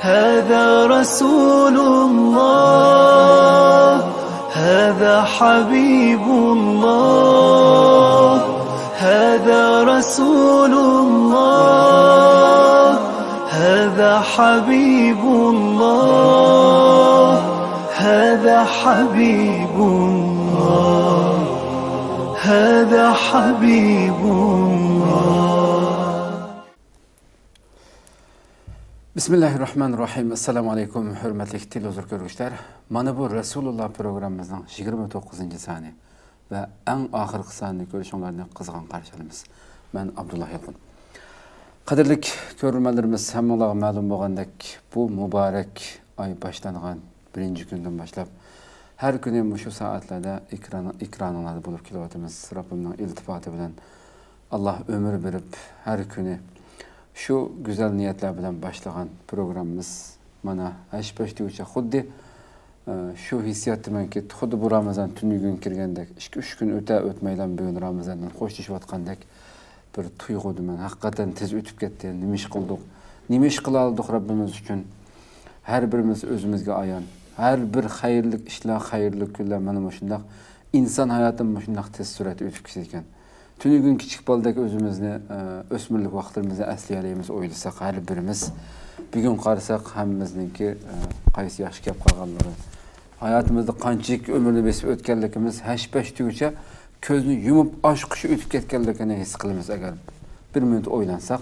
هذا رسول الله هذا حبيب الله هذا رسول الله هذا حبيب الله هذا حبيب الله هذا حبيب الله. Bismillahirrahmanirrahim. Assalamu alaykum hurmatli televizor ko'ruvchilar. Mana bu Rasululloh programmamizning 29-soni va eng oxirgi sonini ko'rishinglarni qizg'in qarshi olamiz. Men Abdullah Yalqin. Qadrli ko'ruvchilarimiz, hammalarga ma'lum bo'lgandek, bu muborak oy boshlangan birinchi kundan boshlab har kuni shu soatlarda ekranlarda bo'lib kelyapmiz. Rabbimning iltifoti bilan Alloh umr berib har kuni şu güzel niyetler bilen başlayan programımız bana başlayınca xuddi şu hissiyatım ki xuddi bu Ramazan tünü gün kirgendek 2-3 gün ötmeyden bugün Ramazan'dan hoşlaşıp atqandek bir tuyğudu men. Hakikaten tez ötüp ketdi. Nima iş qila aldık Rabbimiz üçün. Her birimiz özümüzge ayan. Her bir hayırlık işler, hayırlık günler mana şundaq insan hayatım şundaq tez süratde ötüp ketken. Tünü gün kichik baldaki özümüzni, ösmürlük vaqtlarımızı əsliyəliyimiz oylasak, her birimiz bir gün qarsak, həmmimizniki qaysı yaxşı kep qalğanları, hayatımızda qançalik ömürlü besip ötkenlikimiz, həş-bəş tügüçə közünü yumup aş qışı ötüp ketkenlikini his qılımız əgər bir minut oylansak.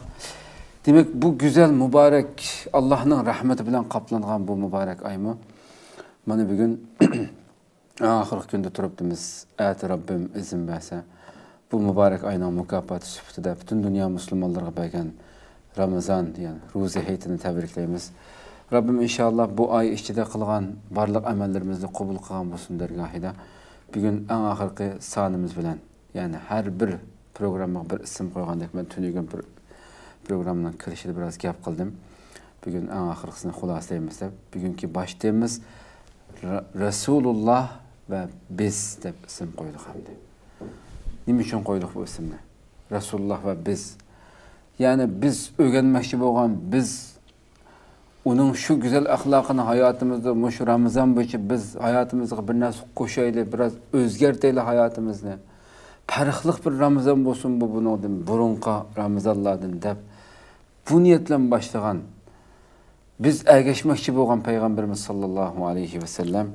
Demek bu güzel, mübarek, Allah'ın rahmeti bilen kaplanğan bu mübarek ayımı, bana bir gün ahırıq günde turupdimiz, əyət Rabbim izin versə, bu mübarek ayının mükafatı sübütüde bütün dünya Müslümanlarına bergen Ramazan yani Ruzi heytini tebrikleyimiz. Rabbim inşallah bu ay içinde kılgan barlık amellerimizni kabul kılgan bulsun dergahida. Bir gün en ahırkı sanımız bilen yani her bir programa bir isim koygandak ben tünü gün programdan kirişide biraz gap kıldım. Bir gün en ahırkısını hulaslayımız da bir günkü başlığımız Resulullah ve biz de isim koyduk hamdi. Nima üçün qoyduq bu isimni? Rasulullah ve biz. Yani biz öğrenmekçi bolgan, biz onun şu güzel ahlakını hayatımızda, şu Ramazan boyunca biz hayatımızda bir narsa qoşaylı, biraz özgerteyli hayatımızda. Farqlıq bir Ramazan bolsun bu bunun burunqa Ramazanlardan dep bu niyetle başlagan. Biz ergeşmekçi bolgan Peygamberimiz sallallahu aleyhi ve sellem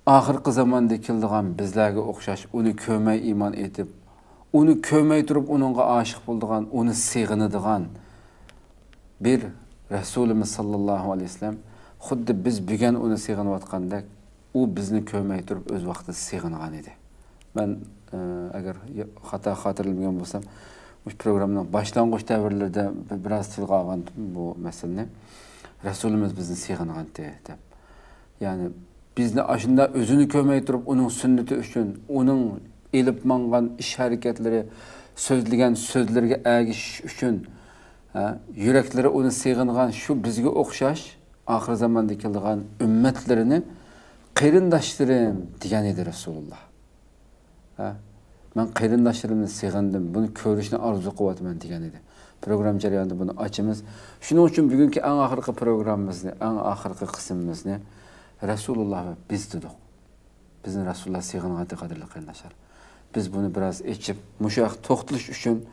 ahırkı zamanda kildiğen bizlerge okşaş, onu kömey iman etip, onu kömey durup onunla aşık bulduğun, onu sığınıdığın bir Resulümüz sallallahu aleyhi ve sellem, xuddi biz bugün onu sığınıp atqandak, o bizni kömey durup öz vaqtida sığınğan idi. Ben eğer hata hatırlamıyorum bolsam, bu programın başlangıç devirlerde biraz tilga algan bu meseleni. Resulümüz bizni sığınğan dep. Yani bizni aşında özünü kömey durup onun sünneti üçün, onun elip mangan iş hareketleri, sözlügen sözlerge ägiş üçün, yürekleri onu sığınğan şu bizge okşaş, ahir zamanda kildiğen ümmetlerini qeyrindaşlarım diyen edi Resulullah. Ben qeyrindaşlarımı sığındım, bunu körüşüne arzu kuvvetim diyen edi. Program jarayonida bunu açımız. Şunun için bugünkü en ahirki programımızı, en ahirki kısmımızı Resulullah ve biz dedik. Bizim Resulullah sığınğan qadrli qarindaşlar. Biz bunu biraz içip, muşaq toxtuluş üçün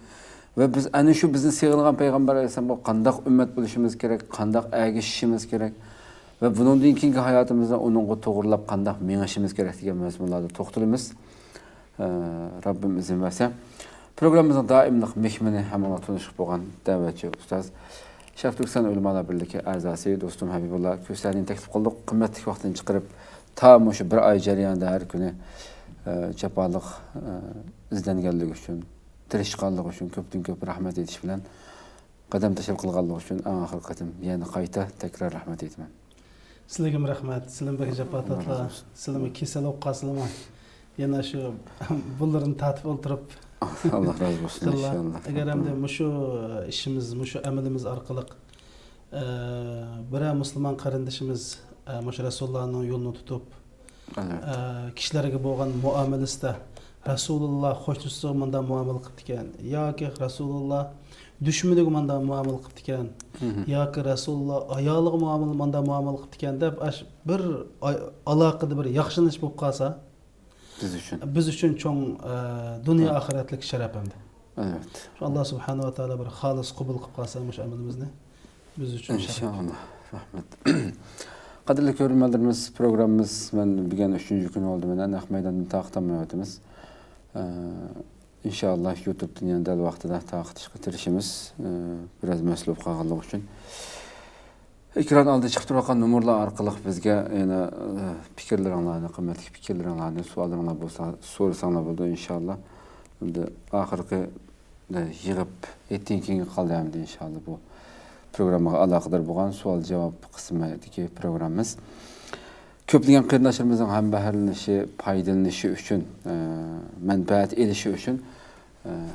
ve biz ana şu bizni sığınğan Peygamber Aleyhisselam bu qandaq ümmet buluşumuz gerek, qandaq ägişişimiz gerek ve bunun keyingi hayatımızda onunla toğırlap qandaq meňişimiz gerek degan mezmunlarda toxtulumuz. Rabbim izin verse. Programımızın daimlik mehmini hemen tanışıp boğan davetçi ustaz Şərq Türkistan Ulemalar Birliği azası dostum Habibullah Kösəlini təklif qıldıq. Qımmetli vaxtını çıxırıb tam şu bir ay jarayonida her günü çapalıq izlengenlik üçün, tirişqanlıq üçün köp rahmet etiş bilen qadam taşır qılğanlıq üçün en ahir qatim yani qayta tekrar rahmet etmem. Sizlarga rahmat. Sizlar bek japatatlar, sizlar kesel oqqasizlar. Yana şu bunların tatib o'ltirib Allah razı olsun inşallah. Eğer hem de şu işimiz, şu amelimiz arkalık bir Müslüman kardeşimiz Resulullah'ın yolunu tutup kişilerge boğan muamelesinde Rasulullah hoşnutsuz manda muamele qıptı ekan, yoki Rasulullah düşmaniga manda muamele qıptı ekan, yoki Rasulullah ayoliga manda muamele qıptı ekan deb bir aloqada bir yaxshilanish bo'lib qolsa, biz uchun cho'ng dunyo oxiratlik sharaf hamda. Evet. Allah subhanahu wa taala bir xolis qabul qilib qolsa mush amalimizni biz uchun inşallah. Rahmet. Qadrli ko'ruvchilarimiz, programmamiz men bugun 3-kun oldu menen Aq Maydondan taqtamay o'tamiz. İnşallah YouTube'dan yana dal vaqtida taqtishga tirishimiz, biraz maslub qolganlik uchun. Ekran oldi chiqib turgan nomerlar orqali bizga yana fikrlaringizni, qimmatli fikrlaringizni, savollaringiz bo'lsa so'rasanglar bo'ldi inshaalloh. Endi oxirgi yig'ib ettinkiga qoldi inshaalloh bu programmaga aloqador bo'lgan savol-javob qismidagi programmamiz. Ko'plagan qarindoshlarimizning ham bahrlanishi, foydalanishi uchun, manfaat elishi uchun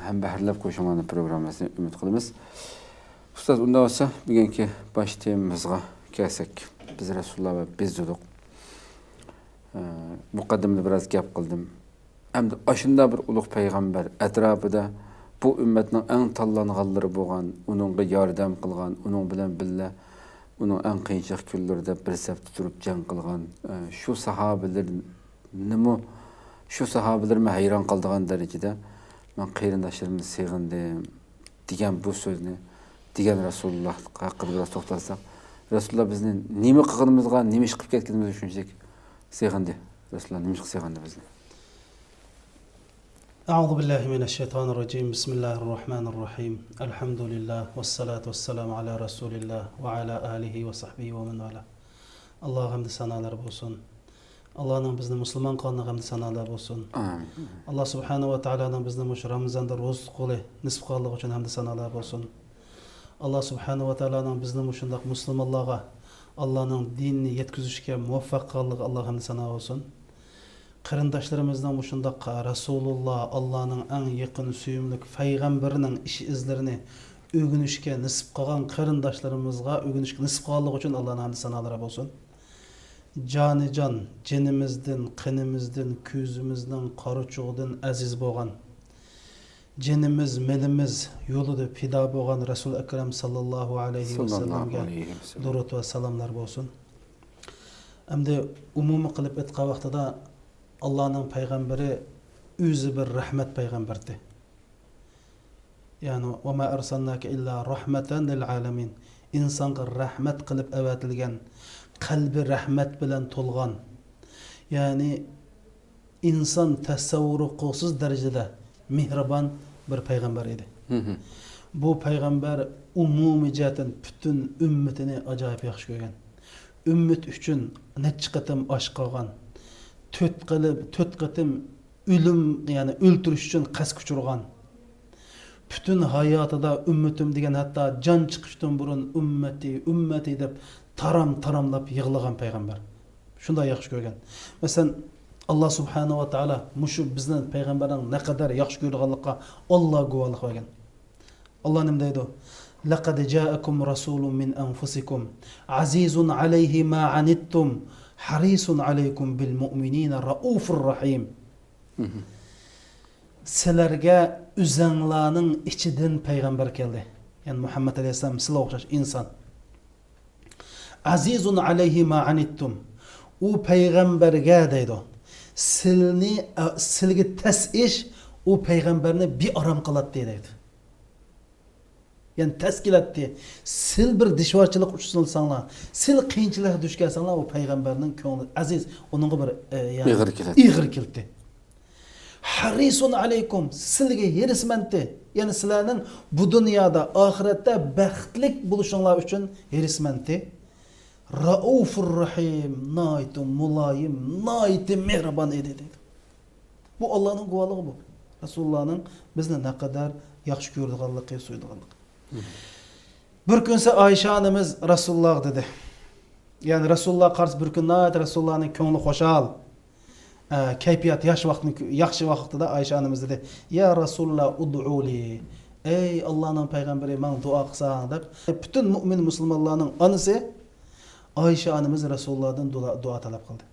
ham bahrlab qo'shilgan programmamizni umid qilamiz. Ustoz, unda bo'lsa, bugungi bosh temamizga kelsak, biz Rasululloh va bezdiq. Muqaddimada biroz gap qildim. Hamda ashunda bir ulug' payg'ambar atrofida bu ümmetning eng tanlanganlari bo'lgan, uningga yordam qilgan, uning bilan birga uning eng qiyinchilik kunlarida bir safda turib jang qilgan shu sahobalarni hayron qoldigan darajada men qarindoshlarimni sevgandim degan bu so'zni degan Rasululloh haqida biroz to'xtalsak, Rasululloh bizni nima qilganimizga, nima ish qilib ketganimizni tushunsak, sevgandi. Rasululloh nima qilib sevgandi bizni? أعوذ بالله من الشيطان الرجيم بسم الله الرحمن الرحيم الحمد لله والصلاة والسلام على رسول الله وعلى آله وصحبه ومن والاه الله hamd sanalar bo'lsin. Allah'ın bizni Müslüman qanına hamd sanalar bo'lsin. Amin. Allah subhanahu wa ta'ala'nın bizni mush Ramazanda ro'z qo'li nisb qilganligi uchun hamd sanalar bo'lsin. Allah subhanahu wa ta'ala'nın bizni mushundaq musulmonlarga Allah'ın dinini yetkazishga muvaffaq qilganligi Allah hamd sanalar bo'lsin. Qarindoshlarımızdan mushundaq Rasulullah Allah'ın en yakın suyumlik payg'ambarining ish izlarini o'rganishga nisb qilgan qarindoshlarımızga o'rganishga nisb qilganligi uchun Allah'ın hamd sanalar bo'lsin. Jonijon, jinimizdan, qinimizdan, ko'zimizdan, qaruchug'idan aziz bo'lgan, jinimiz, milimiz yo'lida fido bo'lgan Rasul akram sallallohu alayhi va sallamga durud va salomlar bo'lsin. Endi umumiy qilib aytgan vaqtida Allah'ın paygamberi o'zi bir rahmat payg'ambardi. Yani ve ma arsalnaka illa rahmatan lil alamin. İnsonga rahmat qilib avatilgan, qalbi rahmat bilan to'lgan. Yani inson tasavvur qilsiz darajada mehribon bir payg'ambar edi. Bu payg'ambar umumiy jihatdan butun ummatini ajoyib yaxshi ko'rgan. Ummat uchun necha qatam osh qilgan. Töt qatım ölüm yani öldürüş için qas kuchurgan. Bütün hayatida ümmetim degan hatta can chiqishdan burun ümmeti deb taramlab yig'lagan payg'ambar. Shunday yaxshi ko'rgan. Masalan, Allah subhanahu wa ta'ala mushu bizning payg'ambarning ne kadar yaxshi ko'rganlikqa Allah guvohlik bergan. Allah nima deydi? Laqad ja'akum rasulun min anfusikum azizun alayhi ma anittum harisun alaykum bil mu'minina raufur rahim. Sizlarga o'zinglarning ichidan payg'ambar keldi. Yani Muhammed aleyhisselam sizlarga o'xshash inson. Azizun alayhi ma anittum. U payg'ambarga deydi. Sizga tasish u payg'ambarni bearam qiladi deydi. Yani teskilatdi. Sil bir dishvorchilik uchsanlar, sil qiyinchilik duch kelsanlar, o payg'ambarning ko'ngli aziz, uningga bir yani ig'ir keldi. Harisun alaykum, sizga hirismandi. Yani sizlarning bu dunyoda, oxiratda baxtlik bo'lishinglar uchun hirismandi. Raufur rahim, naytum mulayim, naytum mehribon edi dedi. Bu Allah'ning guvohligi bu. Rasulullah'ning bizni ne kadar yaxshi ko'rganligi, suydiganligi. Bir günse Ayşe anamız Resulullah dedi. Yani Resulullah qarşı bir gün Resulullah'ın ko'ngli xo'shal. Kayfiyat yaxshi vaqtida Ayşe anamız dedi. Ya Resulullah ud'uli. Ey Allah'ın peygamberi men dua qilsang deb. Bütün mümin musulmonlarning anisi Ayşe anamız Resulullah'dan dua talep qildi.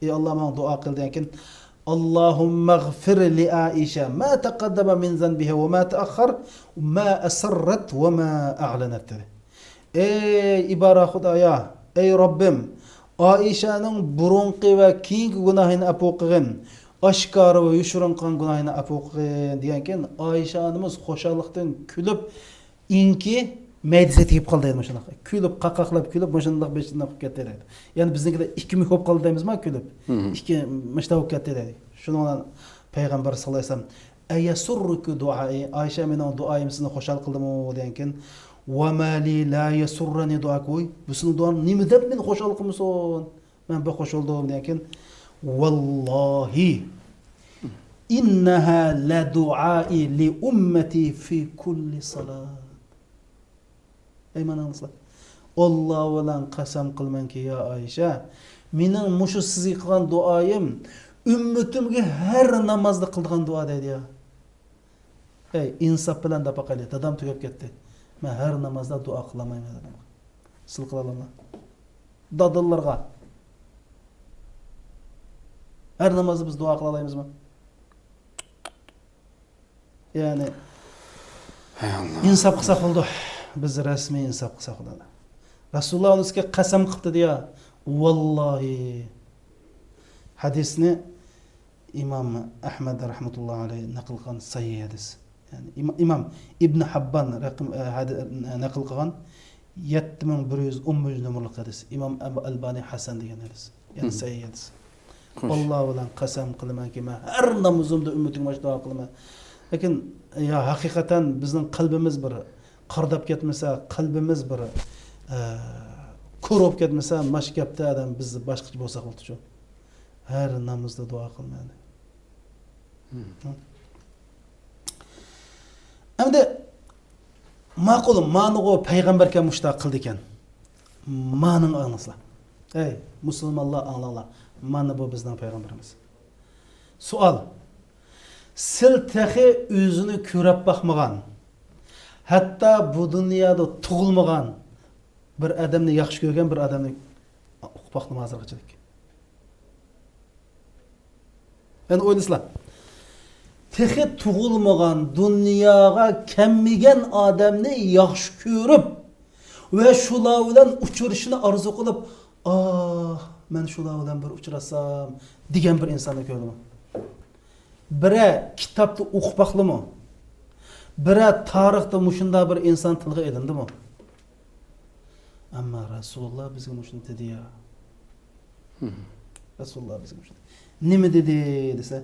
Ey Allah men dua qil degan keyin Allahümme gfir li Aişe ma taqaddama min zanbiha ve ma teakhar ma asarrat ve ma a'lanat dedi. Ey ibara Xudaya, ey Rabbim, Aişe'nin burunqi ve keyingi günahını afu qilgin, aşkar ve yuşurinqan günahını afu qilgin deganken Aişe anamız xoşallıqdan külüp inki meydisi tegib qoldi deydi mana kulib qaqaqlab kulib mana beshindan qilib ketdi deydi. Ya'ni biznikilar 2 ming bo'lib qoldi deymizmi kulib? 2 mishta bo'lib ketdi deydi. Shuni bilan payg'ambar sollallohu alayhi vasallam ayasurruku duai Aisha mening duoyim sizni xushal qildimi degankin va mali la yasurrani duakuy bu sizning duoing nima deb meni xushal qilmasin? Men bu xushal degankin vallohi innaha la duai li ummati fi kulli salat. Ey mananızlar. Allah bilan qasam qilmanki ya Aisha, mening mushu sizga qilgan duoyim ummatimga har namozda qilgan duo deydi ya. Ey insof bilan deb qiladi. Dadam tugab ketdi. Men har namozda duo qilamayman dedim. Sil qilaman. Dadillarga. Her namozda biz duo qila olamizmi? Yani insof qilsa bo'ldi. Biz rasmiy insof qilsa bo'ladi. Rasululloh unga qasam qildi deya. Vallahi hadisni İmam Ahmad rahmetullohi alayhi naql qilgan sahih hadis. Yani İmam İbn Habban naql qilgan 7110 numaralı hadis. İmam Albani Hasan degan hadis. Yani sahih hadis. Vallahi bilan qasam qilamanki men har namozimda ummatimga mana duo qilaman. Lekin ya haqiqatan bizning qalbimiz bir qardab ketmasa, qalbimiz bir ko'rib ketmasa, mashkabda adam bizni boshqacha bo'lsa bo'ldi shu. Har namozda duo qilmaydi. Endi ma'qul ma'noga payg'ambarga mushtaq qildi ekan. Ma'noni anlasizlar. Ey musulmonlar anglanglar. Mana bu bizning payg'ambarimiz. Savol. Sil tahi o'zini ko'rib baxmagan, hatto bu dunyoda tug'ilmagan bir odamni yaxshi ko'rgan bir odamni uqmoqni hozirgachilik. Endi o'ylaysizlar. Tahi tug'ilmagan, dunyoga kelmagan odamni yaxshi ko'rib va shular bilan uchrashishni orzu qilib, men shular bilan bir uchrasam degan bir insonni ko'rdim. Biri kitobni o'qib baqlimi? Biri tarixda mushunda bir inson tilga ilindimi? Ammo Rasululloh bizga mushuni dedi ya. Rasululloh bizga mushuni. Nima dedi desa,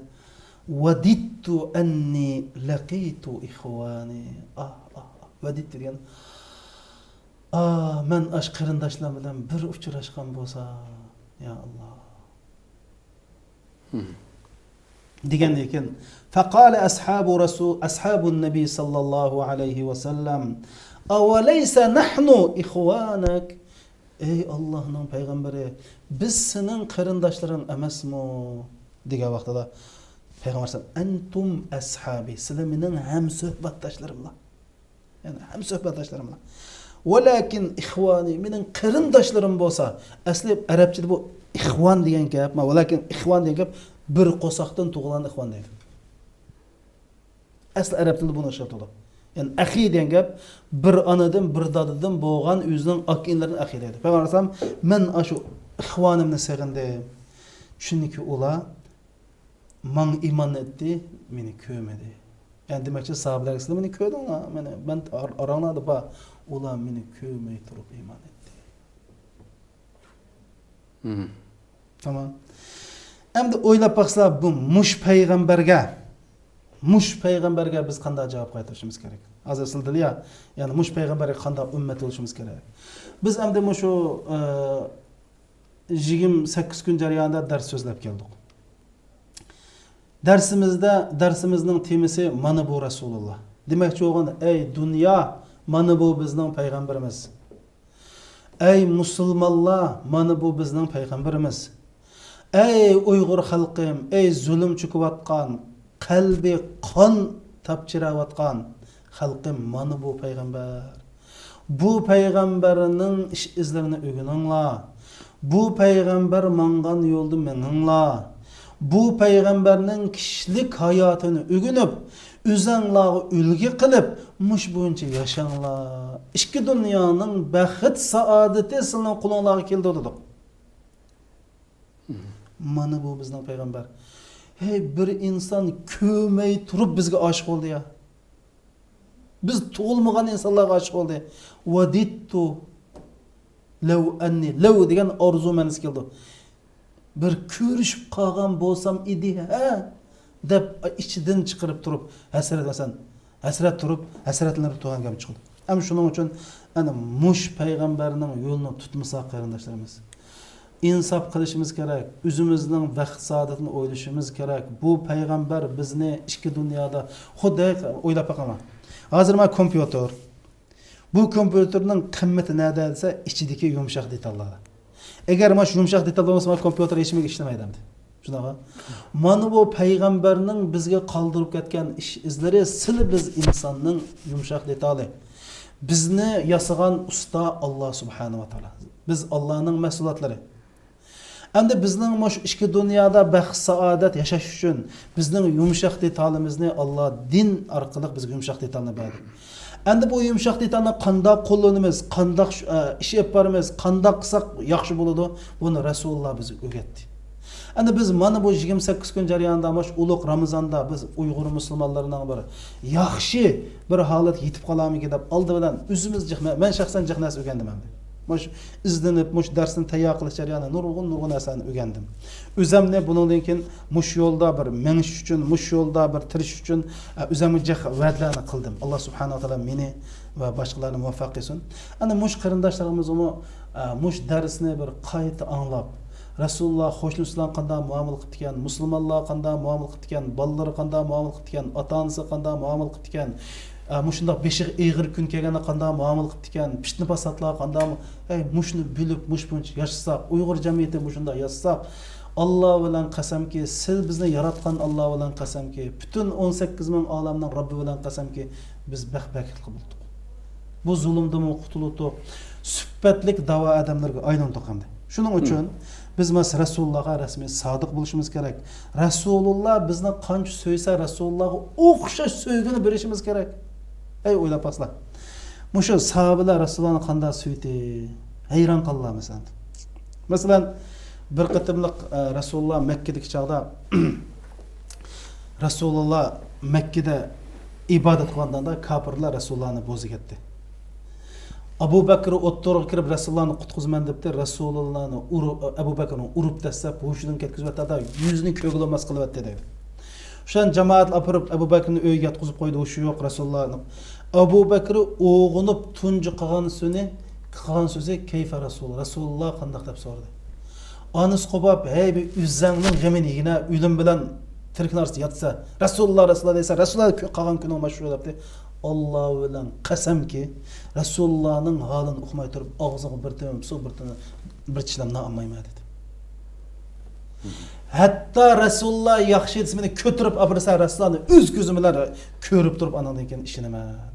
"Vadittu anni laqitu ikhwani." Vadit degan men ash qarindoshlar bilan bir uchrashgan bo'lsa, ya Alloh. degan ekan. Faqala ashabun nabiy sallallohu alayhi va sallam awalaysa nahnu ikhwanak. Ey Allohning payg'ambari, biz sening qarindoshlaring emasmi? degan vaqtida payg'ambar antum ashabi, sizlar mening ham suhbatdoshlarimlar. Yani ham suhbatdoshlarimlar. Walakin ikhwani, mening qarindoshlarim bo'lsa, asli arabchada bu ikhwan degan gap, walakin ikhwan degan gap bir qo'soqdan tug'ilgan ikhwan deydi. Asli arab tilida buni ishlatadi. Yani akhi degan gap bir onadan, bir dadadan bo'lgan o'zining akinlarining akhi deydi. Payg'ambar alayhisalom men shu ikhwanimni sevgandim. Chunki ular men iymon etdi, meni ko'madi. Yani demakchi sahobalar sizlar meni ko'rdinglar, men oranglarda bor, ular meni ko'may turib iymon etdi. Tamam. Endi o'ylab baqsizlar, bu mush payg'ambarga biz qanday javob qaytarishimiz kerak? Hozir sizlar ya, ya'ni mush payg'ambarga qanday ummat bo'lishimiz kerak? Biz endi shu 28 kun jarayonida dars so'zlab keldik. Darsimizning temasi mana bu Rasululloh. Demakchi o'g'in, ey dunyo, mana bu bizning payg'ambarimiz. Ey musulmonlar, mana bu bizning payg'ambarimiz. Ey Uyg'ur xalqim, ey zulm chukayotgan, qalbi qon tapchirayotgan xalqim, mana bu payg'ambar. Bu payg'ambarning ish izlarini o'rganinglar. Bu payg'ambar mangan yo'lda meninglar. bu payg'ambarning kishilik hayotini o'rganib, o'zinglarga ulgi qilib, mush bo'yicha yashanglar. Ikki dunyoning baxt saodati sizning qo'lingizga keldi dedi. Mana bu bizning payg'ambar. Hey, bir inson ko'may turib bizga oshiq bo'ldi ya. Biz to'lmagan insonlarga oshiq bo'ldi. Vadittu law anni law degan orzu meniz keldi. Bir ko'rishib qolgan bo'lsam edi, ha deb ichidan chiqarib turib hasrat turib hasratlanib turgan gap chiqdi. Ham shuning uchun ana mush payg'ambarning yo'lini tutmasak qarindoshlarimiz. İnsaf qilishimiz kerak, o'zimizning vaqt saodatini o'ylashimiz kerak. Bu payg'ambar bizni ikki dunyoda xuday o'ylab boqama. Hozir men kompyuter. Bu kompyuterning qimmati nada desa, ichidagi yumshoq detallar. Agar mana shu yumshoq detal bo'lmasa, men kompyuter hech kimga ishlamaydi. Shunaqa. Mana bu payg'ambarning bizga qoldirib ketgan ish izlari sil biz insonning yumshoq detali. Bizni yasagan usta Alloh subhanahu va taolo. Biz Allohning mahsulotlari. Endi bizning mush ikki dunyoda baxt saodat yashash uchun bizning yumshoq detalimizni Alloh din orqali bizga yumshoq detalni berdi. Endi bu yumshoq detalni qanday qo'llanamiz, qanday ish yaparmiz, qanday qilsak yaxshi bo'ladi, buni Rasululloh bizga o'rgatdi. Endi biz mana bu 28 kun jarayonida mush ulug' Ramazonda biz Uyg'ur musulmonlarining bir yaxshi bir holat yetib qolamiki deb oldi bilan o'zimiz men shaxsan jihnas o'rgandim endi. Mush izlanib, mush darsni tayyor qilish jarayonida nurg'un narsani o'rgandim. O'zimni bundan keyin mush yo'lda bir menish uchun, mush yo'lda bir tirish uchun o'zimga va'dalarni qildim. Alloh subhanahu va taolo meni va boshqalarni muvaffaq qilsin. Ana mush qarindoshlarimiz mush darsni bir qayta anglab, Rasululloh xo'shnusilar qanday muomala qilib ekan, musulmonlar qanday muomala qilib ekan, bolalar qanday muomala qilib ekan, ota-onasi qanday muomala qilib ekan, mushundoq beshiq eg'ir kun kelganda qanday muomala qilib ekan, pishni pasatlar qanday, mushni bilib, mush buncha yashasaq, Uyg'ur jamiyati mushunda yashasaq, Alloh bilan qasamki, siz bizni yaratgan Alloh bilan qasamki, butun 18 ming olamning Robbi bilan qasamki, biz baxtli bo'ldik. Bu zulmdan qutuldik, suhbatlik da'vo odamlarga aylandik hamda. Shuning uchun biz mas Rasulullohga rasmiy sodiq bo'lishimiz kerak. Rasululloh bizni qancha so'ysa, Rasulullohga o'xshash so'ygini berishimiz kerak. Ey o'ylab paslar. Mushu sahobalar Rasulullohni qanday so'ydi? Hayron qoldilar masalan. Masalan, bir qatimliq Rasululloh Makkadagi chaqda Rasululloh Makkada ibodat qilganda kofirlar Rasulullohni bo'ziga ketdi. Abu Bakr o'ttirib kirib Rasulullohni qutqizman debdi. Rasulullohni Abu Bakrni urib tashlab, hushidan ketkizib atadi, yuzini ko'gilmas qilib atdi dedi. O'shan jamoat apirib Abu Bakrni uyga yotqizib qo'ydi, o'sha yo'q Rasulullohni. Abu Bakr o'g'inib tunji qilgan so'zi kayfa Rasululloh qanday deb so'radi. Anis qobab, "Hey, bir uzzangning g'amini yigina o'lim bilan tiriklar yotsa, Rasululloh desa, Rasululloh qolgan kuni mashhur debdi. Alloh bilan qasamki, Rasulullohning holini o'qimay turib, og'ziga bir temim suv bir chilamni olmayman dedi. Hatto Rasululloh yaxshi ismini ko'tirib abrasa, Rasulullohni o'z ko'zim bilan ko'rib turib anandan keyin ishinaman.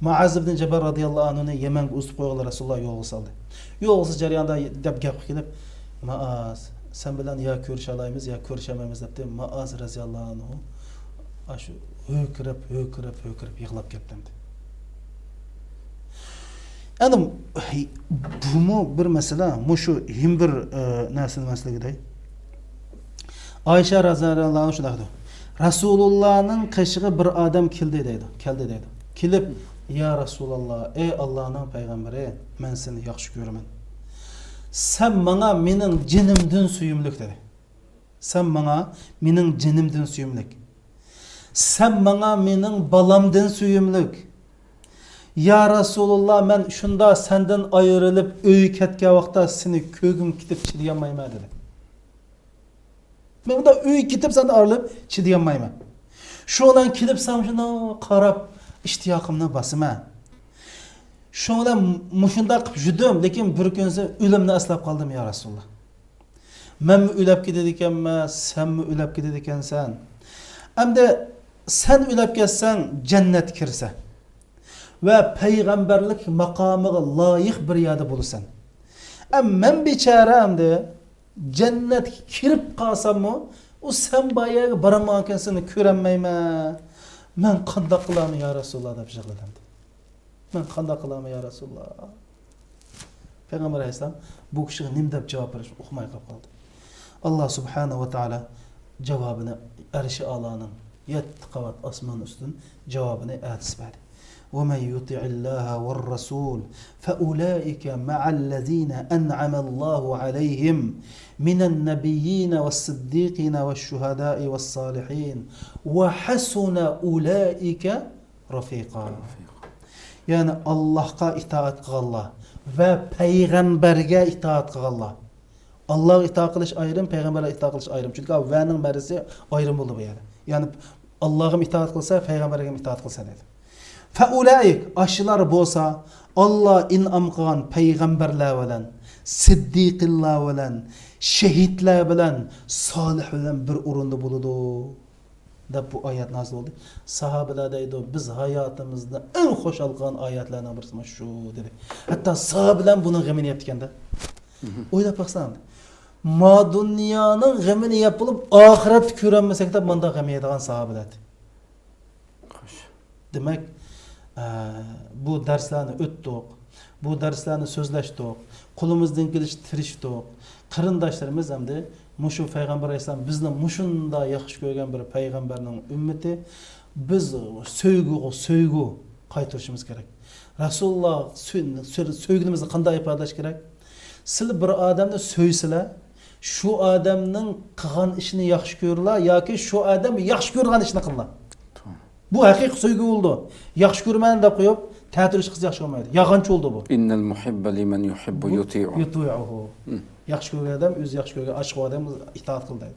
Muaz ibn Jabal radhiyallohu anhu Yamanga o'sib qo'yganlar Rasululloh yo'lga soldi. Yo'lsiz jarayonda deb gap kelib, Muaz, sen bilan ya ko'risha olamiz, ya ko'rishamaymiz debdi. Muaz radhiyallohu anhu ashu ho'kirib yig'lab ketdi. Endi bu bir masala, mushu him bir narsa masalagiday. Oysha radhiyallohu anha shunday dedi. Rasulullohning qishig'i bir odam keldi deydi. Kelib, "Ya Rasululloh, ey Allohning payg'ambari, men seni yaxshi ko'raman. Sen menga mening jinimdan suyumlik" dedi. Sen menga mening jinimdan suyumlik. Sen menga mening balamdan suyumlik. Ya Rasululloh, men shunda sendan ayrilib uy ketgan vaqtda seni ko'gim ketib chidayolmayman dedi. Men bunda uy ketib sendan ayrilib chidayolmayman. Shundan kelib sen shuni qarab ishtiyoqimni bosaman. Shundan mushunda qilib judim, lekin bir kun o'limni aslab qoldim ya Rasululloh. Men o'lab ketadi ekanman, senmi o'lab ketadi ekansan. Endi sen o'lab ketsan jannat kirsa va payg'ambarlik maqomiga loyiq bir yerda bo'lasan. Men bechoramdi Cennetga kirib qolsammi, u sen boyaga boramagansan, ko'ranmayman. Men qanday qilaman ya Rasululloh deb yig'ladim. Men qanday qilaman ya Rasululloh? Payg'ambar alayhisalom bu kishiga nim deb javob berishni uqmay qoldi. Alloh subhanahu va taolo javobini Arshi A'loning 7 qavat osmon ustun javobini aytib berdi. ومن يطع الله والرسول فأولئك مع الذين أنعم الله عليهم من النبيين والصديقين والشهداء والصالحين وحسن أولئك رفيقا. Yani Allah'a itaat qılAllah ve peygamberge itaat qılAllah. Allah'a itaat qilish ayrım, peygamberge itaat qilish ayrım. Çünkü va'ning barisi ayrım bo'ldi bu yerda. Yani Allah'a itaat qilsa, peygamberge itaat qilsa dedi. Faulaik aşılar bolsa Allah in'am qilgan peygamberler bilan, siddiqillar bilan, şehitler bilan, solih bilan bir o'rinda bo'ladi. Deb bu oyat nozil bo'ldi. Sahobalar deydi, biz hayotimizda eng xo'shal qilgan oyatlardan birisi mana shu dedi. Hatto sahobalar buning g'amini yaptikanda. O'ylab baqsan. Ma dunyoning g'amini yapilib, oxiratni ko'rolmasak da bunda g'am yeydigan sahobalar. Xo'sh. Demak, bu derslarni o'tdik. Bu derslarni so'zlashdik. Qo'limizdan kelish tirishdik. Qarindoshlarimiz hamda mushu payg'ambar alayhisalom bizni mushunda yaxshi ko'rgan bir payg'ambarning ummati, biz so'ygu qaytarishimiz kerak. Rasululloh so'ygunimizni qanday ifodalash kerak? Siz bir odamni so'ysizlar, shu odamning qilgan ishini yaxshi ko'rlar yoki shu odam yaxshi ko'rgan ishni qillar. Bu haqiqiy so'ygu bo'ldi. Yaxshi ko'rman deb qo'yib, ta'tirish qiz yaxshi olmaydi. Yag'anchi bo'ldi bu. Innal muhibba liman yuhibbu yuti'uhu. Yaxshi ko'rgan odam o'zi yaxshi ko'rgan ashq odam itoat qildi.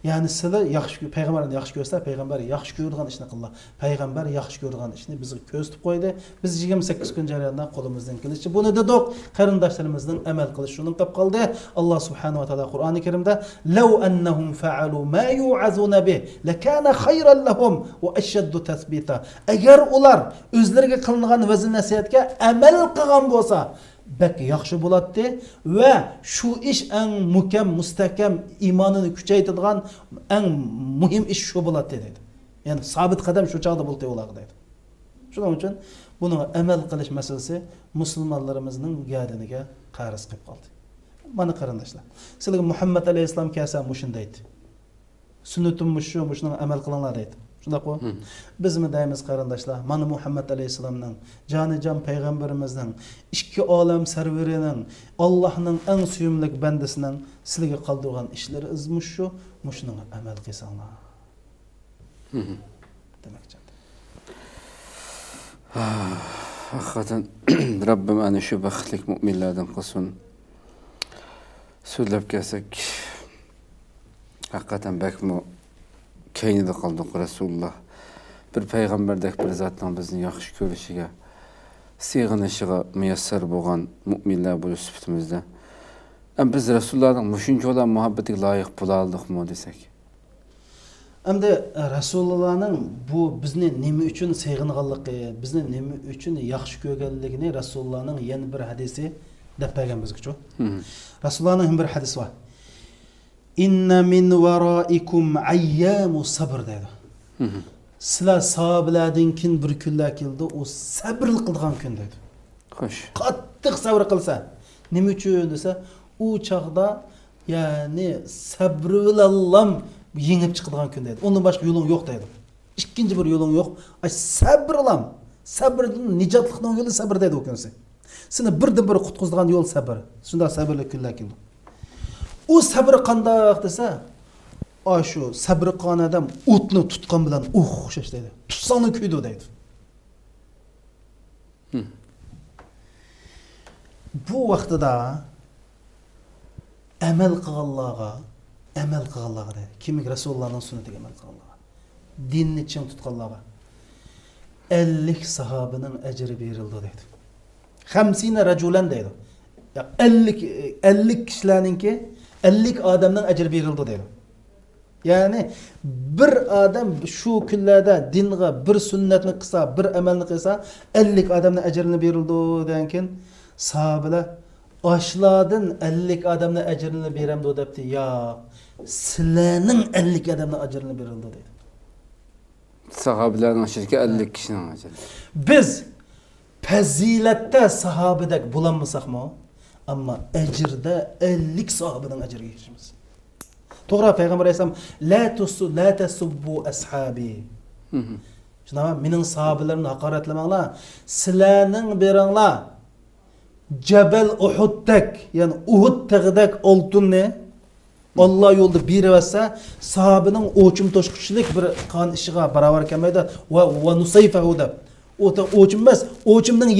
Ya'ni sizlar yaxshi payg'ambarni yaxshi ko'rsa, payg'ambar yaxshi ko'rgan ishni qillar. Payg'ambar yaxshi ko'rgan ishni bizga ko'rsatib qo'ydi. Biz 28 kun jarayonida qo'limizdan kelishicha buni dedik. Qarindoshlarimizdan amal qilish shuni topib qoldi. Alloh subhanahu va taolo Qur'oni Karimda law annahum fa'alu ma yu'azuna bih lakana khayran lahum wa ashaddu tathbita. Agar ular o'zlariga qilingan vazn nasihatga amal qilgan bo'lsa, bak yaxshi bo'ladi va shu ish eng mukam, mustahkam iymonini kuchaytiradigan eng muhim ish shu bo'ladi dedi. Ya'ni sabit qadam shu chog'da bo'ldi ular dedi. Shuning uchun buni amal qilish masalasi musulmonlarimizning gadiniga qarz qilib qoldi. Mana qarindoshlar, sizlarga Muhammad alayhisalom kelsa mushunday deydi. Sunnatum mushning amal qilinglar deydi. Shunda qo'y. Biz mi deymiz qarindoshlar, mana Muhammad alayhisalomning, jonijon payg'ambarimizning, ikki olam sarvarining, Allohning eng suyumli bandasining sizlarga qoldirgan ishlari izmush shu, mushning amal qilsanglar. Demakchi. Hakikaten Rabbim ana shu baxtli mu'minlardan qilsin. So'zlab kelsak, hakikaten bakmo kaynida qoldik Rasululloh. Bir payg'ambardek bir zotning bizni yaxshi ko'rishiga, sig'inishiga muyassar bo'lgan mu'minlar bo'lish sifatimizda. Biz Rasulullohning mushunchalar muhabbatiga loyiq bo'la oldikmi desak? Endi Rasulullohning bu bizni nima uchun sig'inganligi, bizni nima uchun yaxshi ko'rganligini Rasulullohning yana bir hadisi deb payg'ambarimizga. Rasulullohning bir hadisi bor. Inna min waraikum ayyamu sabr dedi. Sizlar sahobalardan kin bir kunlar keldi, o sabr qilgan kun dedi. Xo'sh. Qattiq sabr qilsa, nima uchun desa, u chaqda ya'ni sabr bilan yengib chiqadigan kun dedi. Ondan boshqa yo'ling yo'q dedi. Ikkinchi bir yo'ling yo'q. Sabr bilan, sabrning nijotlikning yo'li sabr dedi o kunsi. Seni birdan bir qutqizadigan yo'l sabr. Shunda sabrli kunlar keldi. O sabr qanday desa, shu sabr qilgan odam o'tni tutgan bilan o'xshash deydi. Tutsangni kuydi deydi. Bu vaqtida amal qilganlarga deydi. Kimik Rasulullohning sunnatiga amal qilganlarga, dinni chin tutganlarga 50 sahobaning ajri berildi deydi. 50 rajulan deydi. 50 kishilarningki 50 adamdan ajr berildi dedi. Yani bir adam şu kunlarda dinga bir sunnatni qilsa, bir amalni qilsa 50 adamdan ajrini berildi degankin, sahobalar Aşladın 50 adamın ecrini berem depti. Ya sizlerning 50 adamın ecrini berildi dedi. Sahabilerin aşırı 50 kişinin acaba. Biz fazilatda sahabedek bulanmasak mı? Ama ecirde 50 sahabeden ecir geçirimiz. To'g'ri Peygamber Aleyhisselam la tasubbu ashabi. Şuna mening sahabelerimni haqoratlamanglar. Sizlarning beringlar Jabal Uhud'dek, yani Uhud tağıdak oltunni Allah yolda beribasa sahabening o'chim to'shqichilik bir qon ishiga barobar kelmaydi va nusayfahu deb. O'ta o'chim emas, o'chimning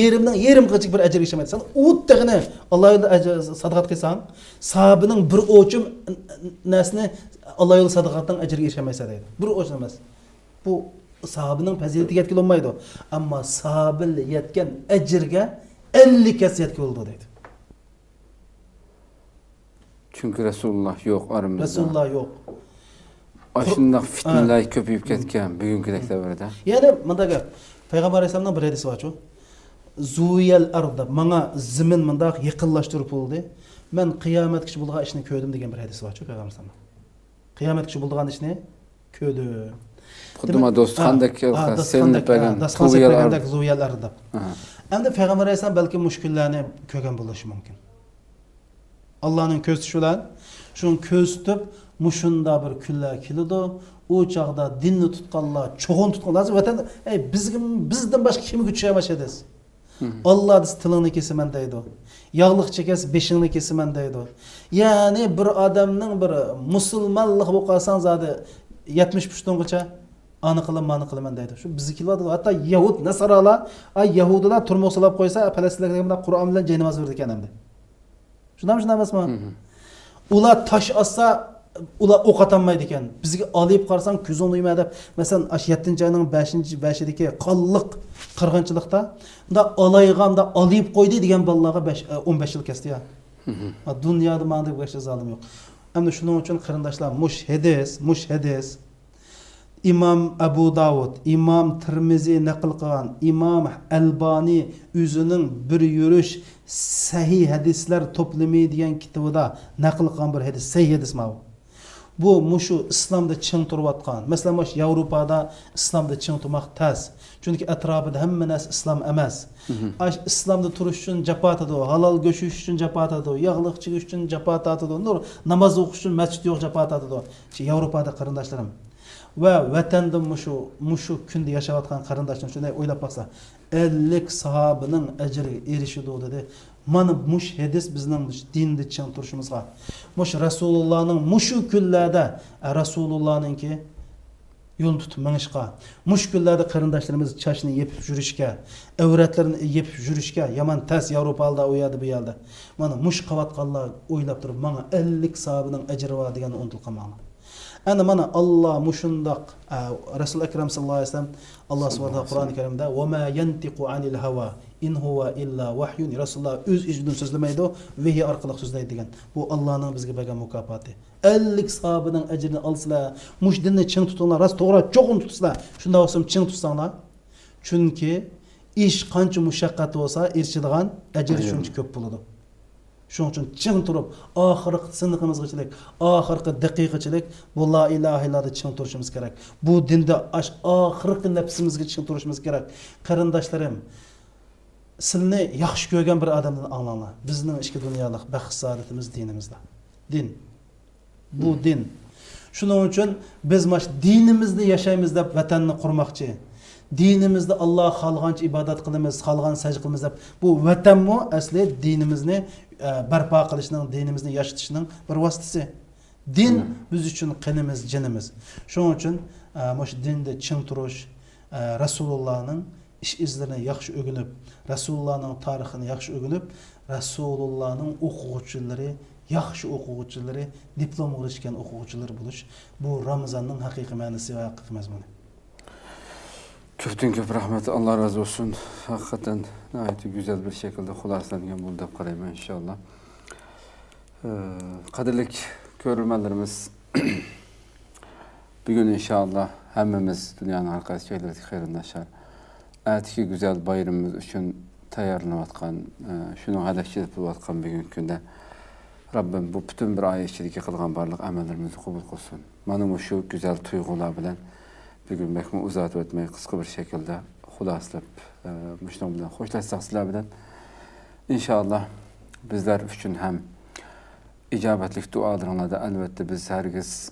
yerim qilchik bir ajr yashamaydi. Sen Uhud tag'ini Allah yo'lda sadaqat qilsang, sahabening bir o'chim nasni Allah yo'lda sadaqatdan ajr yashamaysa deydi. Bir o'chim emas. Bu sahabening fazilatiga yetkilolmaydi. Ammo sahabil yetgan ajrga 50 kasiyatga oldu deydi. Çünkü Resulullah yok aramızda. Resulullah yok. Aşındaq fitneler köpüyüp ketken bugünkü davrda. Yani mında gap. Peygamber Aleyhisselam'dan bir hadisi var. Zuyal arda bana zimin mındaq yaqinlashtirib oldu. Men qiyomat kishi bo'lgan ishni ko'rdim degan bir hadisi var Peygamber Aleyhisselam. Qiyomat kishi bo'lgan ishni ko'rdim. Xuddi do'st qandak sevinib bergan Zuyal arda. Zuyal arda. Endi Peygamber Aleyhisselam belki müşküllerini ko'rgan bo'lishi mumkin. Allah'ın ko'z tutuşulan, şun ko'z tutib, mushunda bir kunlar keladi. O çağda dinni tutqanlar, çoğun tutqanlar. Vatan, bizden başka kimi güçleyemez ediz. Allah diz tilini kesimen deydi. Yağlık çekes beşini kesimen deydi. Yani bir adamның bir musulmanlık bu qalsan zadı 70-70'dan anı kılman deydi. Şu bizi kilvadı. Hatta Yahud, Nasaralar, Yahudiler turmoq salab qo'ysa, Falastinliklar Qur'on bilan jay namoz o'qir ekan endi. Shundan emasmi? Ular taş assa, ular o'q atanmaydi ekan. Bizga olib qarasang ko'z o'nglayma deb, masalan, 7-oyning 5-idagi qonliq qirg'inchilikda unda olayganda olib qo'ydi degan bolalarga 15 yil kesdi ya. Dunyoda manda bo'yicha zolim yo'q. Endi shuning uchun qarindoshlar, mush hadis İmam Abu Davud, İmam Tirmizi naql qilgan, İmam Albani o'zining bir yurish sahih hadislar to'plami degan kitobida naql qilgan bir hadis, sahih hadis bu. Bu mushu islomda ching turayotgan. Masalan, mush Yevropada islomda ching turmoq tas. Chunki atrofida hamma narsa islom emas. İslamda turish uchun jafo etadi, halol go'shish uchun jafo etadi, yog'liq chekish uchun jafo etadi, namoz o'qish uchun masjid yo'q jafo etadi. Yevropada qarindoshlarim ve vatanda mushu kunda yashayotgan qarindoshlar shunday o'ylab baqsa 50 sahabening ajri erishidi dedi. Mana mush hadis bizning dinda ching turishimizga, mush Rasulullahning mushu kunlarda Rasulullahninki yo'l tutib minishga, mush kunlarda qarindoshlarimiz chashni yepib yurishga, avratlarini yepib yurishga, yomon tas Yevropada u yerda bu yerda. Mana mush qavatqanlar o'ylab turib, mana 50 sahabening ajri bor deganni unutqanman. Ana mana Allah mushundaq Rasul Akram sallallohu alayhi vasallam Allah subhanahu Qur'on-i Karimda "Va ma yantiqu anil hawa in huwa illa wahyun." Rasululloh o'z ichidan so'zlamaydi, vahiy orqali so'zlaydi degan. Bu Allohning bizga bergan mukofoti. 50 sahabening ajrini olsizlar, mush dinni ching tutinglar, rost to'g'ri cho'qin tutsizlar. Shunda bo'lsa ching tutsanglar, chunki ish qancha mushaqqat bo'lsa, erishadigan ajr shuncha ko'p bo'ladi. Şunun için çın turup, ahırkı sınıfımızgıçılık, ahırkı dakikaçılık, bu la ilahe illallah'da çın turuşumuz gerek. Bu dinde ahırkı nefsimizge çın turuşumuz gerek. Karındaşlarım, sizini yaxşı görgen bir adamdan anlanlar. Bizning işki dünyalık, bəxt saadetimiz dinimizde. Din. Bu din. Şunun için biz dinimizde yaşayımız deb vatanni qurmoqchi. Dinimizde Allah xalqancha ibodat qilamiz, xalqan sajda qilamiz deb. Bu vatanmi asli dinimizni barpo qilishning, dinimizni yashitishning bir vositasi. Din biz uchun qinimiz, jinimiz. Shuning uchun mush dinda ching turish, Rasulullahning ish izlarini yaxshi o'rganib, Rasulullahning tarixini yaxshi o'rganib, Rasulullahning o'quvchilari, yaxshi o'quvchilari, diplom olishgan o'quvchilar bo'lish bu Ramazonning haqiqiy ma'nosi va haqiqiy mazmuni. Köpten köp rahmet, Allah razı olsun. Hakikaten gayet güzel bir şekilde hulaslangan buldu deb qarayman inşallah. Qadrlik ko'rurmanlarimiz, bugün inşallah hammamiz dünyanın arkadaş joylarida xayrlashar. Atiki güzel bayramımız üçün tayyorlanayotgan, shuning hadafchilik bo'layotgan bugungi kunda Rabbim bu bütün bir ay içindeki kılgan barlık amellerimizi kabul kılsın. Manım şu güzel tuygular bilen bugün bekme uzat etmeyi kısa bir şekilde hulasılıp müşteri bilen hoşlaşsak sizler bilen inşallah bizler üçün hem icabetlik dualarına da elbette biz herkes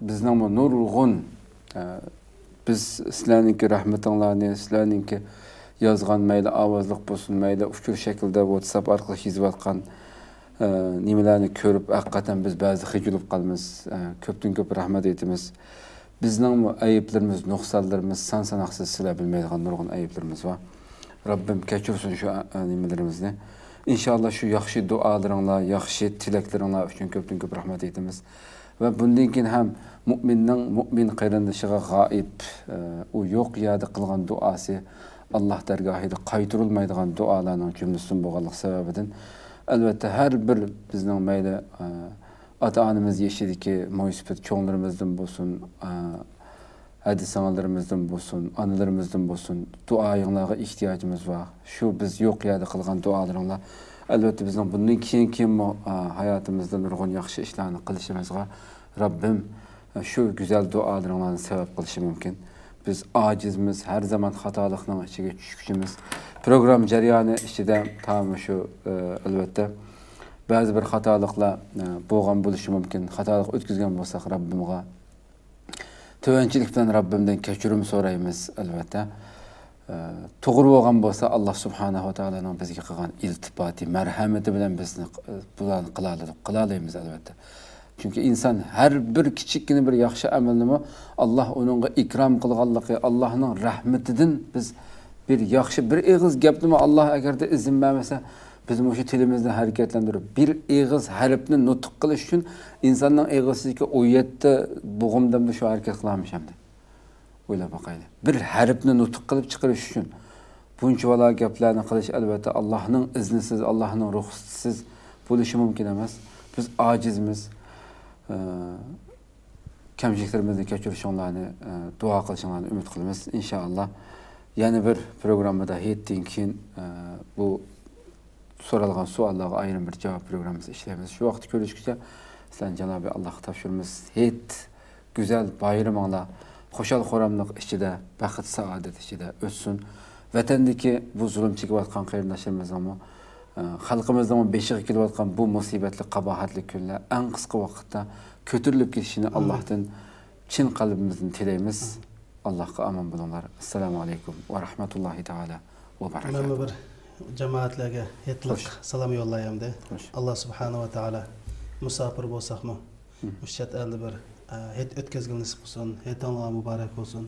bizden bu nurulgun biz sizlerinki rahmetinlerini, sizlerinki yazgan meyle avazlık bulsun, meyle uçur şekilde WhatsApp arkalı hizmetkan nimalarni ko'rib haqiqatan biz ba'zi xijilib qolamiz, ko'pdan ko'p rahmat aytamiz. Bizning ayiblarimiz, nuqsonlarimiz son-sanoqsiz sizlar bilmaydigan nurg'un ayiblarimiz bor. Rabbim kechirsin shu nimalarimizni. Inshaalloh shu yaxshi duolaringlar, yaxshi tilaklaringlar uchun ko'pdan ko'p rahmat aytamiz. Va bundan keyin ham mu'min qarindishiga g'oib, u yo'q yerda qilgan duosi Alloh dargohida qaytarilmaydigan duolarning jumlasidan bo'lganlik sababidan elbette her bir bizning mayli ata-onamiz yeshidiki mo'ysifat cho'nglarimizdan bo'lsin, hadis-sanalarimizdan bo'lsin, onalarimizdan bo'lsin, duoyinglarga ehtiyojimiz var. Shu biz yo'q yerda qilgan duolaringlar elbette bizning bundan keyin hayotimizda nurg'un yaxshi ishlarni qilishimizga Rabbim shu güzel duolaringlarni sabab qilishi mumkin. Biz acizimiz, her zaman hatalıkның içine düşküşümüz. Program jarayoni ichida tam shu albatta ba'zi bir xatoliklar bo'lgan bo'lishi mumkin. Xatolik o'tkazgan bo'lsak Rabbimga tövənçilikdən Rabbimdən kechirim so'raymiz albatta. To'g'ri bo'lgan bo'lsa Alloh subhanahu va taoloning bizga qilgan iltifoti, marhamati bilan bizni bularni qilalaymiz albatta. Çünkü insan her bir kichikkina bir yaxshi amalni Allah onunğa ikram qilganligi, Allohning rahmetidan biz bir yaxshi bir eg'iz gapni Allah agar da izin vermese bizim o tilimizni hareketlendirip bir eg'iz harfni nutq qilish uchun insonning eg'izligi o yerda bo'g'imdan shu harakat qilamish hamda. O'ylab boqaylik. Bir harfni nutq qilib chiqarish uchun buncha vala gaplarni qilish albatta Allohning iznisiz, Allohning ruxsatisiz bo'lishi mumkin emas. Biz ojizmiz. Kamchiliklarimizni kechirishinglarni, duo qilishinglarni umid qilamiz inshaalloh. Yana bir programmada hetdan keyin bu so'ralgan savollarga ayrim bir javob programmasi ishlaymiz. Shu vaqt ko'rishguncha sizlarni Janobi Allohga topshiramiz. Het güzel bayraminglar xo'shal xo'ramlik ichida, baxt saodat ichida o'tsin. Vatandagi bu zulm chekayotgan qarindoshlarimizga xalqimizning beshiga kelayotgan bu musibatli, qabohatli kunlar eng qisqa vaqtda ko'tarilib ketishini Allohdan chin qalbimizdan tilaymiz. Allohga aman bo'linglar. Assalomu alaykum va rahmatullohi taala va barakatuh. Mana bir jamoatlarga yetliq salom yo'llayamda. Alloh subhanahu va taala musofir bo'lsaqmi, chet elda bir het o'tkazgan nasib qilsin, hetinglar muborak bo'lsin.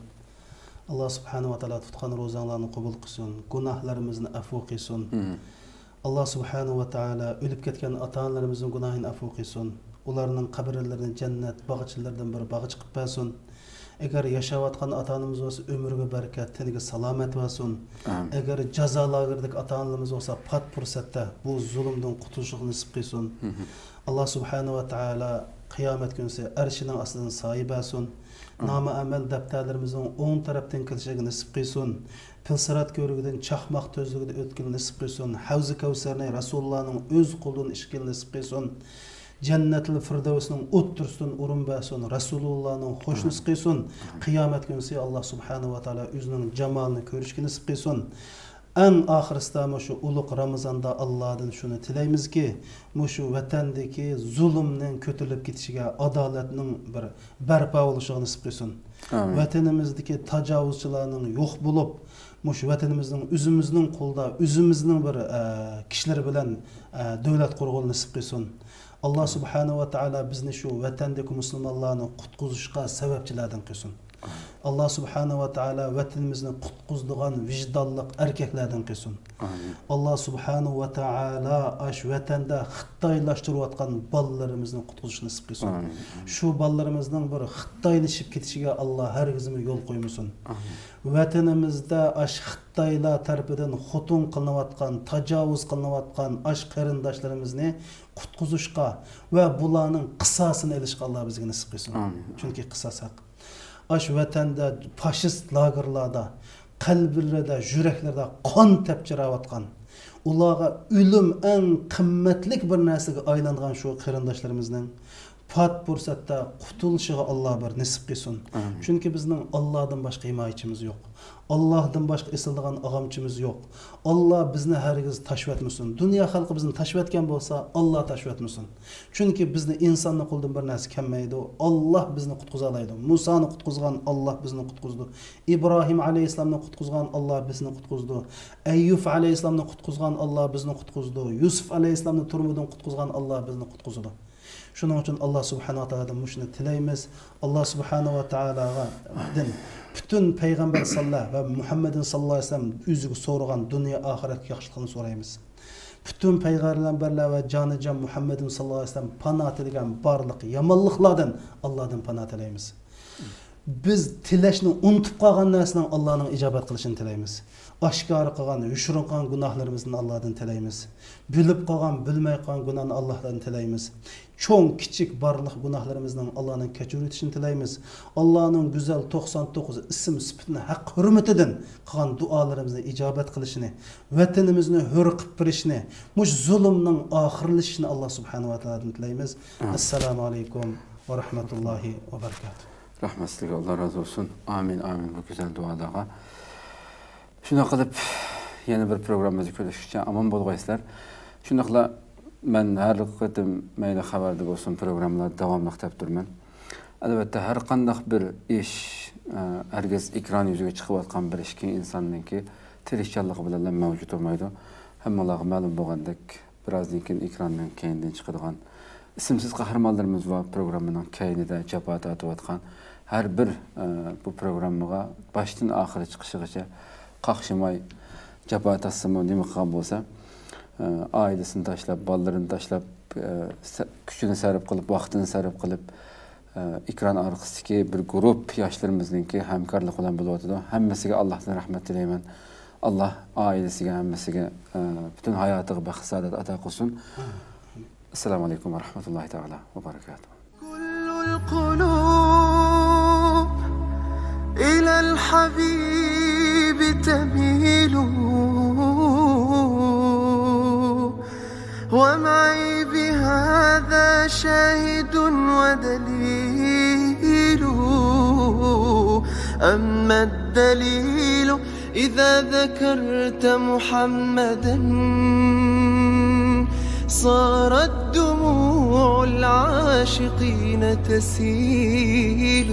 Alloh subhanahu va taala tutgan ro'zanglarni qabul qilsin, gunohlarimizni afv qilsin. Allah subhanahu wa ta'ala ölüp ketken ata-onalarimizning gunohini afv qilsin. Ularning qabrlarini jannat bag'ichlaridan bir bag'ich qilib bersin. Agar yashayotgan ata-onamiz bo'lsa umriga barakat, tiniga salomat bo'lsin. Agar jazolagirdek ata-onamiz bo'lsa pat fursatda bu zulmdan qutulishni nasib qilsin. Allah subhanahu wa ta'ala qiyomat kunsi arshining ostidan soyib bersin. Nama amal daftarlarimizning o'ng tarafdan kelishiga nasib qilsin. Pilsirat ko'rigidan chaqmoq to'zligida o'tkil nasib qilsin. Havzi Kavsarni Rasulullohning o'z qo'lidan ishkil nasib qilsin. Jannatul Firdavsning o'ttirsin urum bersin. Rasulullohning xo'shnis qilsin. Qiyomat kunsi Alloh subhanahu va taolo o'zining jamolini ko'rishga nasib qilsin. En oxirisida shu ulug' Ramazonda Allohdan shuni tilaymizki, shu vatandagi zulmning ko'tarilib ketishiga, adolatning bir barpo bo'lishiga nasib qilsin. Vatanimizdagi tajovuzchilarning yo'q bo'lib, shu vatanimizning o'zimizning qo'lda, o'zimizning bir kishilar bilan davlat qurg'ul nasib qilsin. Alloh subhanahu va taolo bizni shu vatandagi musulmonlarni qutqizishga sababchilardan qilsin. Allah subhanahu wa ta'ala vatanimizni qutqizdigan vijdonliq erkaklardan qilsin. Allah subhanahu wa ta'ala ash vatanda xitoylashtirayotgan bolalarimizni qutqizishni nasib qilsin. Shu bolalarimizning bir xitoylashib ketishiga Alloh hargizmi yo'l qo'ymasin. Vatanimizda ash xitoylar tarafidan xotun qilinayotgan, tajovuz qilinayotgan ash qarindoshlarimizni qutqizishga va bularning qisosini olishga Alloh bizga nasib qilsin. Chunki qisos haq. Aş vatanda faşist lagerlarda, kalblərdə, yüreklərdə qan təpçirayotgan, ularga ölüm en qimmatlik bir narsaga aylangan şu qarindoshlarımızning pat fursatda qutuluşuga Allah bir nisib qilsin. Chunki bizning Allohdan boshqa himoyachimiz yo'q. Allohdan boshqa esildigan og'amchimiz yo'q. Allah bizni hargiz tashvatmasin. Dunyo xalqi bizni tashvatgan bo'lsa, Allah tashvatmasin. Chunki bizni insonni qo'ldan bir narsa kelmaydi. Allah bizni qutqiza oladi. Musoni qutqizgan Allah bizni qutqizdi. İbrahim alayhisalomni qutqizgan Allah bizni qutqizdi. Ayyub alayhisalomni qutqizgan Allah bizni qutqizdi. Yusuf alayhisalomni turmudan qutqizgan Allah bizni qutqizdi. Şunun için Allah subhanahu wa ta'ala muşunu tilaymiz. Allah subhanahu wa ta'alaga bütün peygamber sallallahu ve Muhammedin sallallahu aleyhi ve sellem üzügü sorulan dünya ahiret yaxşılığını sorayımız. Bütün peygamberler ve canı can Muhammedin sallallahu aleyhi ve sellem panah tilegen barlık yamanlıklardan Allah'tan panah tilaymiz. Biz tileşni unutup qalğan narsadan Allah'ın icabet qilishini tilaymiz. Aşkar qilgan, yushurun qilgan gunohlarimizni Allohdan tilaymiz. Bilib qolgan, bilmay qolgan gunohni Allohdan tilaymiz. Çoğun kichik barliq gunohlarimizning Allohning kechirib o'tishini tilaymiz. Allohning go'zal 99 ism sifatini haq hurmatidan qilgan duolarimizni ijobat qilishini, vatanimizni hur qilib berishini, mush zulmning oxirlashishini Alloh subhanahu va taoladan tilaymiz. Assalomu alaykum va rahmatullohi va barakatuh. Rahmatliga Allah razı olsun. Amin amin bu güzel dualarga. Şuna qilib yana bir programmamizda ko'rishguncha omon bo'lg'aysizlar. Shundaqla men har qatim mayli xabarda bo'lsin programmalar davomli qilib turman. Albatta har qanday bir ish hargiz ekran yuziga chiqayotgan bir ishki insonningki tirishchanligi bilan mavjud bo'lmaydi. Hammalarga ma'lum bo'lgandek birozdan keyin ekrandan keyindan chiqadigan ismsiz qahramonlarimiz va programmaning keyinida jabha tortayotgan har bir bu programmaga boshdan oxiri chiqishigacha qaqshimay jabha tasimo nima qilgan bo'lsa ailesini tashlab, bolalarini tashlab, kuchini sarf qilib, vaqtini sarf qilib ekran orqasidagi bir guruh yoshlarimizningki hamkorlik bilan bo'lyotdi. Hammasiga Allohdan rahmat tilayman. Allah ailesiga, hammasiga butun hayotiga baxt saodat ato qilsin. Assalomu alaykum va rahmatullohi taala va barakatuh. Kullul qulub ila al-habib tamilu ومعي بهذا شاهد ودليل أما الدليل إذا ذكرت محمدا صارت دموع العاشقين تسيل